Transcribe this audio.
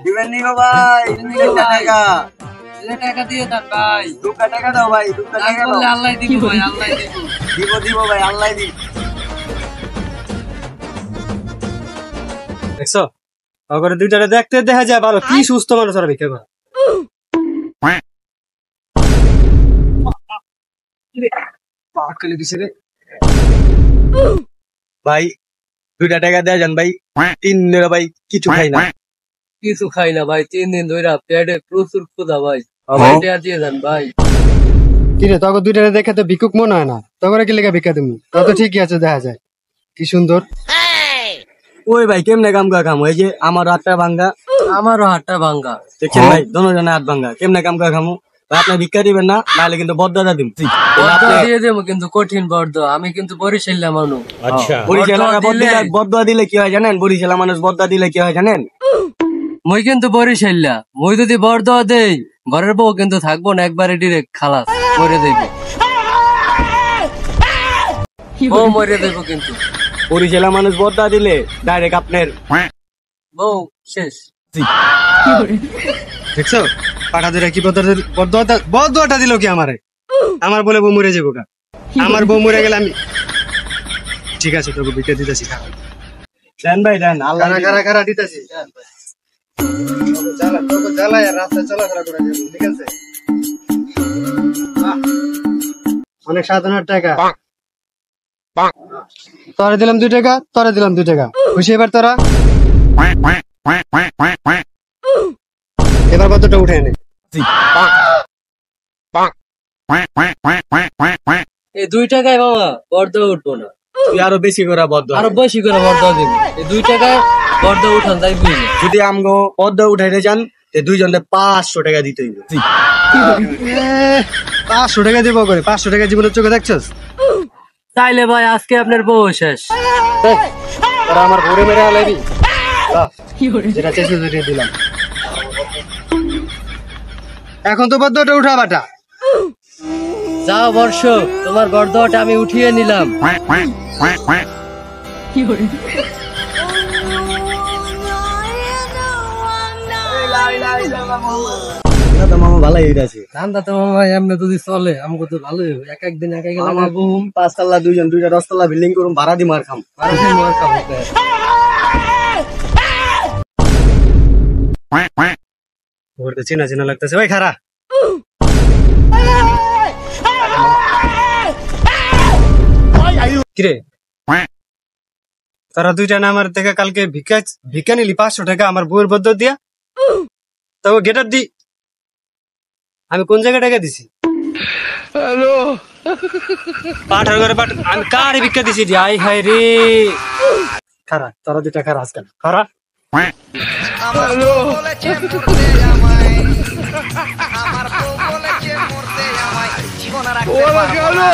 দিবেন নি গো ভাই, টাকা টাকা দিয়ে দেন ভাই। 2 টাকা দাও ভাই, 2 টাকা দাও। আল্লাহ দিব ভাই, আল্লাহ দিব। দিব ভাই, আল্লাহ দিব। দেখছো ওগরে দুইটারে দেখতে দেখা যায় ভালো, কি সুস্থ মানুষ ওরা ভিক্ষা করে। পাকলে দিছে রে ভাই 2 টাকা দেয়া যান ভাই, 3 দিন ভাই কিছু খাই না। কিছু খাই না ভাই, 3 দিন ধরে পেটে প্রচুর ক্ষুধা ভাই। টাকা দিয়ে দেন ভাই। কিরে তোকে দুইটারে দেখে তো ভিক্ষুক মনে হয় না, তোকে কি লেগে ভিক্ষা তুমি? তত ঠিকই আছে, দেখা যায় কি সুন্দর। ওই ভাই কেমনে কাম কা খাম, ওই যে আমার হাতটা ভাঙ্গা, আমারও হাতটা ভাঙ্গা। দেখছেন ভাই দোনোজনের হাত ভাঙ্গা, কেমনে কাম কা খামু? আপনি ভিক্ষা দিবেন না, নাহলে কিন্তু বদদাদা দিন। বদদোয়া দিয়ে দেবো কিন্তু কঠিন বদদোয়া, আমি কিন্তু বরিশাল মানুষ। বদদোয়া দিলে কি হয় জানেন? বরিশালা মানুষ বদদোয়া দিলে কি হয় জানেন? মই কিন্তু বরিশাল, মই যদি বরদোয়া দেই ঘরের বউ কিন্তু থাকবো না, একবারে ডিরেক্ট খালাস মরে দেবো। বউ মরে দেবো কিন্তু। বরিশালা মানুষ বদদোয়া দিলে ডাইরেক্ট আপনার বউ শেষ। দেখছো পাঠা ধরে কি বদদোয়াটা দিল কি আমারে? আমার বলে বউ মরে যাবো, আমার বউ মরে গেলে আমি ঠিক আছে তোকে ভিক্ষা দিতেছি। দেন ভাই দেন, আল্লাহ কারা দিতেছি। অনেক 7,000 টাকা। তোরা দিলাম 2 টাকা, তোরা দিলাম 2 টাকা। খুশি এবার তোরা? এবার কতটা উঠে এনে এই 2 টাকায় বাবা বরদোয়া উঠবো না, তুই আরো বেশি করে বদদোয়া, আরো বেশি করে বরদোয়া দেবো। এই 2 টাকায় বরদোয়া উঠান তাই বুঝলি। যদি আমগো বদদোয়া উঠাইতে চান 2 জনে 500 টাকা দিতে হইবে। 500 টাকা দিব করে? 500 টাকা জীবনের চোখে দেখছস? তাইলে ভাই আজকে আপনার বউ শেষ। তোরা আমার ভরে মেরে আলাইবি, যেটা চেষ্টা করে দিলাম। এখন তো বদদোয়াটা উঠা বাটা। যাও বর্ষ, তোমার বরদোয়াটা আমি উঠিয়ে নিলাম। মামা ভালোই হইতাছে। ধান্দা তো মামা এমনি যদি চলে আমাকে তো ভালোই হবে। এক একদিন এক এক আমার বুম 5 তলা 2টা 10 তলা বিল্ডিং করুম, ভাড়া দি মার খাম। ওর তো চেনা চেনা লাগতেছে। ভাই খারা কিরে তারা 2টা না আমার থেকে কালকে ভিক্ষা নিলি 500 টাকা আমার বউয়ের বদদোয়া দিয়া, তবে গেটার দি আমি কোন জায়গায় টাকা দিছি? পাঠার ঘরে আমি কার ভিক্ষা দিছি? আই হাই রে খারা, তোরা 2টা খারা আজকাল খারা। আমার বউ বলেছে মরতে আমায়, আমার বউ বলেছে মরতে আমায়, জীবন রাখতে পারবো না।